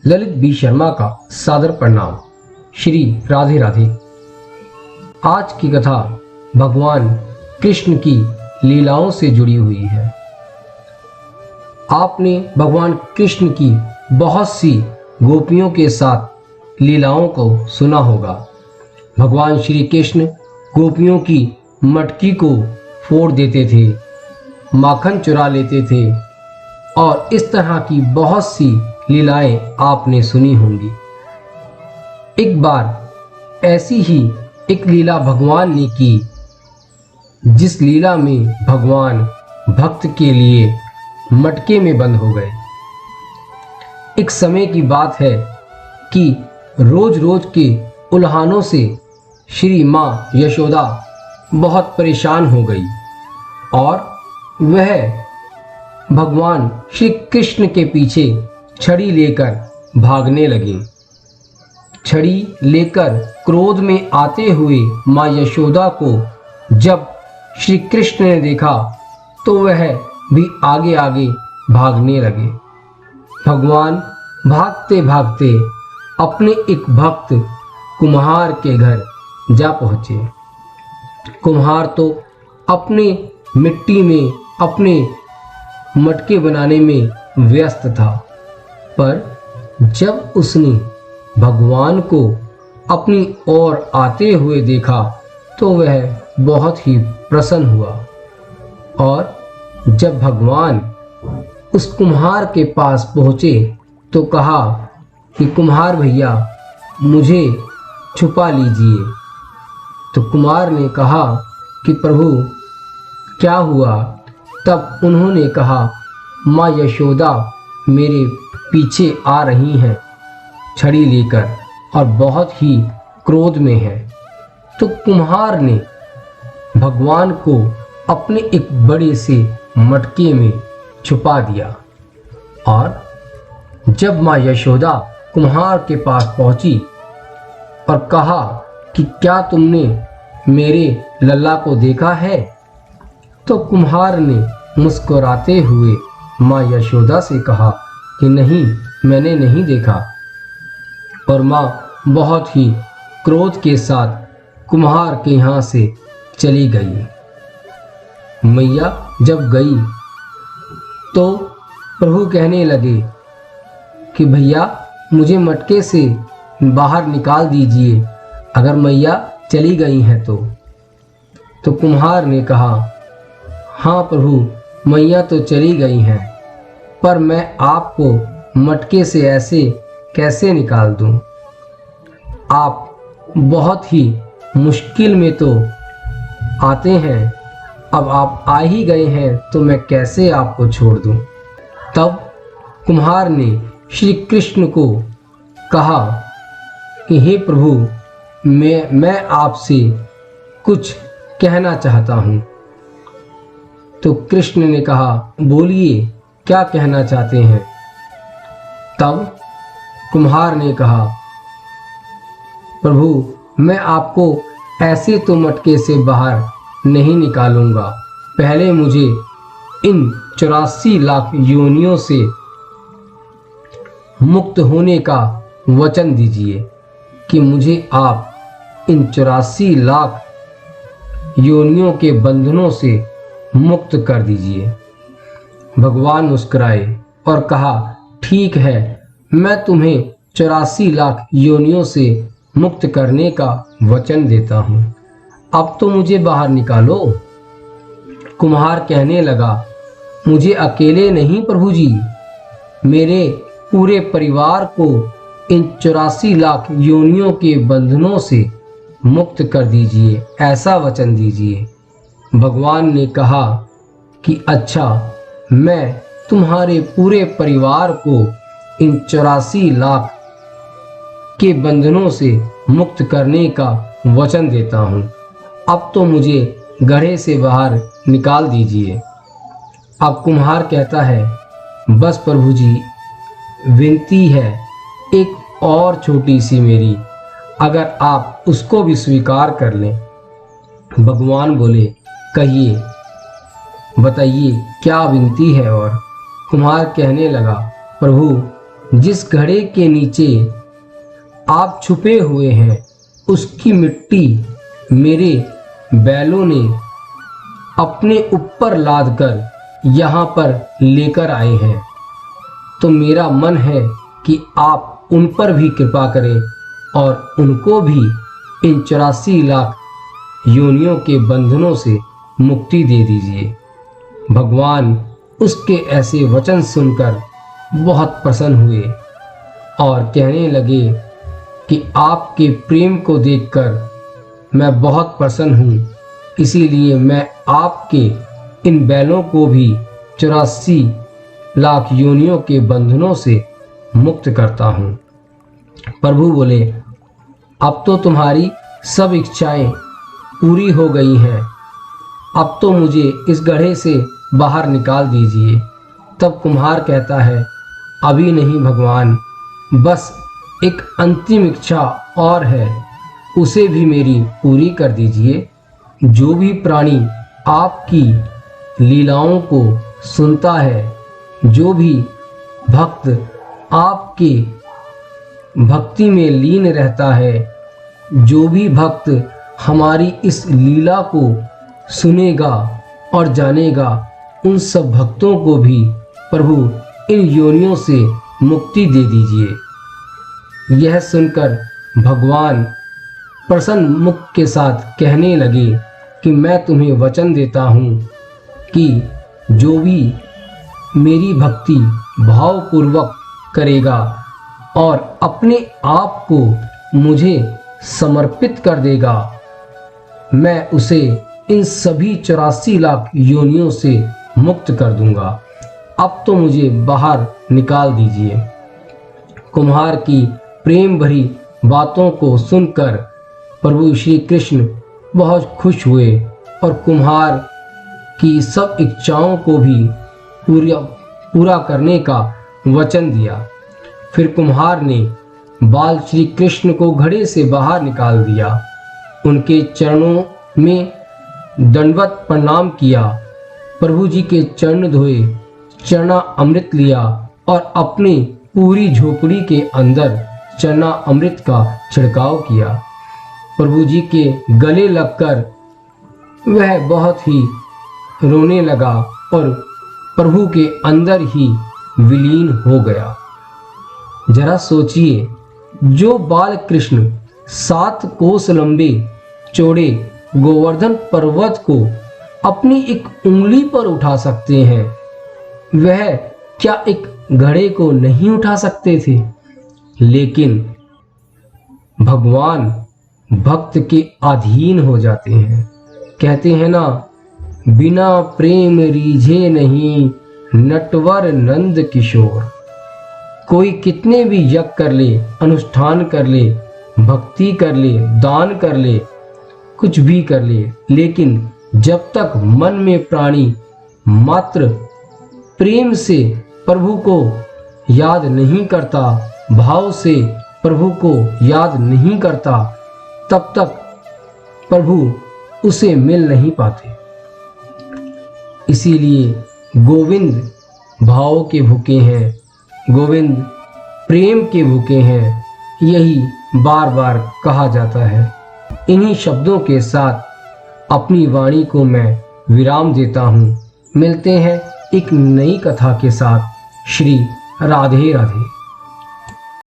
Lalit B Sharma का सादर प्रणाम। श्री राधे राधे। आज की कथा भगवान कृष्ण की लीलाओं से जुड़ी हुई है। आपने भगवान कृष्ण की बहुत सी गोपियों के साथ लीलाओं को सुना होगा। भगवान श्री कृष्ण गोपियों की मटकी को फोड़ देते थे, माखन चुरा लेते थे और इस तरह की बहुत सी लीलाएं आपने सुनी होंगी। एक बार ऐसी ही एक लीला भगवान ने की, जिस लीला में भगवान भक्त के लिए मटके में बंद हो गए। एक समय की बात है कि रोज रोज के उल्हानों से श्री माँ यशोदा बहुत परेशान हो गई और वह भगवान श्री कृष्ण के पीछे छड़ी लेकर भागने लगी। छड़ी लेकर क्रोध में आते हुए माँ यशोदा को जब श्री कृष्ण ने देखा तो वह भी आगे आगे भागने लगे। भगवान भागते भागते अपने एक भक्त कुम्हार के घर जा पहुँचे। कुम्हार तो अपने मिट्टी में अपने मटके बनाने में व्यस्त था, पर जब उसने भगवान को अपनी ओर आते हुए देखा तो वह बहुत ही प्रसन्न हुआ और जब भगवान उस कुम्हार के पास पहुँचे तो कहा कि कुम्हार भैया, मुझे छुपा लीजिए। तो कुम्हार ने कहा कि प्रभु क्या हुआ? तब उन्होंने कहा, माँ यशोदा मेरे पीछे आ रही हैं छड़ी लेकर और बहुत ही क्रोध में है। तो कुम्हार ने भगवान को अपने एक बड़े से मटके में छुपा दिया और जब माँ यशोदा कुम्हार के पास पहुंची और कहा कि क्या तुमने मेरे लल्ला को देखा है? तो कुम्हार ने मुस्कुराते हुए माँ यशोदा से कहा कि नहीं, मैंने नहीं देखा। और माँ बहुत ही क्रोध के साथ कुम्हार के यहाँ से चली गई। मैया जब गई तो प्रभु कहने लगे कि भैया मुझे मटके से बाहर निकाल दीजिए, अगर मैया चली गई हैं तो कुम्हार ने कहा, हाँ प्रभु, मैया तो चली गई हैं, पर मैं आपको मटके से ऐसे कैसे निकाल दूं? आप बहुत ही मुश्किल में तो आते हैं, अब आप आ ही गए हैं तो मैं कैसे आपको छोड़ दूं? तब कुम्हार ने श्री कृष्ण को कहा कि हे प्रभु, मैं आपसे कुछ कहना चाहता हूँ। तो कृष्ण ने कहा, बोलिए, क्या कहना चाहते हैं? तब कुम्हार ने कहा, प्रभु मैं आपको ऐसे तो मटके से बाहर नहीं निकालूंगा, पहले मुझे इन 84 लाख योनियों से मुक्त होने का वचन दीजिए कि मुझे आप इन 84 लाख योनियों के बंधनों से मुक्त कर दीजिए। भगवान मुस्कुराए और कहा, ठीक है, मैं तुम्हें 84 लाख योनियों से मुक्त करने का वचन देता हूँ, अब तो मुझे बाहर निकालो। कुम्हार कहने लगा, मुझे अकेले नहीं प्रभु जी, मेरे पूरे परिवार को इन 84 लाख योनियों के बंधनों से मुक्त कर दीजिए, ऐसा वचन दीजिए। भगवान ने कहा कि अच्छा, मैं तुम्हारे पूरे परिवार को इन 84 लाख के बंधनों से मुक्त करने का वचन देता हूँ, अब तो मुझे गड्ढे से बाहर निकाल दीजिए। अब कुम्हार कहता है, बस प्रभु जी, विनती है एक और छोटी सी मेरी, अगर आप उसको भी स्वीकार कर लें। भगवान बोले, कहिए, बताइए क्या विनती है? और कुम्हार कहने लगा, प्रभु जिस घड़े के नीचे आप छुपे हुए हैं उसकी मिट्टी मेरे बैलों ने अपने ऊपर लादकर यहाँ पर लेकर आए हैं। तो मेरा मन है कि आप उन पर भी कृपा करें और उनको भी इन 84 लाख योनियों के बंधनों से मुक्ति दे दीजिए। भगवान उसके ऐसे वचन सुनकर बहुत प्रसन्न हुए और कहने लगे कि आपके प्रेम को देखकर मैं बहुत प्रसन्न हूँ, इसीलिए मैं आपके इन बैलों को भी 84 लाख योनियों के बंधनों से मुक्त करता हूँ। प्रभु बोले, अब तो तुम्हारी सब इच्छाएं पूरी हो गई हैं, अब तो मुझे इस गड्ढे से बाहर निकाल दीजिए। तब कुम्हार कहता है, अभी नहीं भगवान, बस एक अंतिम इच्छा और है, उसे भी मेरी पूरी कर दीजिए। जो भी प्राणी आपकी लीलाओं को सुनता है, जो भी भक्त आपके भक्ति में लीन रहता है, जो भी भक्त हमारी इस लीला को सुनेगा और जानेगा, उन सब भक्तों को भी प्रभु इन योनियों से मुक्ति दे दीजिए। यह सुनकर भगवान प्रसन्न मुख के साथ कहने लगे कि मैं तुम्हें वचन देता हूँ कि जो भी मेरी भक्ति भावपूर्वक करेगा और अपने आप को मुझे समर्पित कर देगा, मैं उसे इन सभी 84 लाख योनियों से मुक्त कर दूंगा। अब तो मुझे बाहर निकाल दीजिए। कुम्हार की प्रेम भरी बातों को सुनकर प्रभु श्री कृष्ण बहुत खुश हुए और कुम्हार की सब इच्छाओं को भी पूरा करने का वचन दिया। फिर कुम्हार ने बाल श्री कृष्ण को घड़े से बाहर निकाल दिया, उनके चरणों में दंडवत प्रणाम किया, प्रभु जी के चरण धोए, चरना अमृत लिया और अपनी पूरी झोपड़ी के अंदर चरना अमृत का छिड़काव किया। प्रभु जी के गले लगकर वह बहुत ही रोने लगा और प्रभु के अंदर ही विलीन हो गया। जरा सोचिए, जो बाल कृष्ण 7 कोस लंबे चौड़े गोवर्धन पर्वत को अपनी एक उंगली पर उठा सकते हैं, वह क्या एक घड़े को नहीं उठा सकते थे? लेकिन भगवान भक्त के अधीन हो जाते हैं। कहते हैं ना, बिना प्रेम रीझे नहीं नटवर नंद किशोर। कोई कितने भी यज्ञ कर ले, अनुष्ठान कर ले, भक्ति कर ले, दान कर ले, कुछ भी कर ले, लेकिन जब तक मन में प्राणी मात्र प्रेम से प्रभु को याद नहीं करता, भाव से प्रभु को याद नहीं करता, तब तक प्रभु उसे मिल नहीं पाते। इसीलिए गोविंद भाव के भूखे हैं, गोविंद प्रेम के भूखे हैं, यही बार बार कहा जाता है। इन्हीं शब्दों के साथ अपनी वाणी को मैं विराम देता हूँ। मिलते हैं एक नई कथा के साथ। श्री राधे राधे।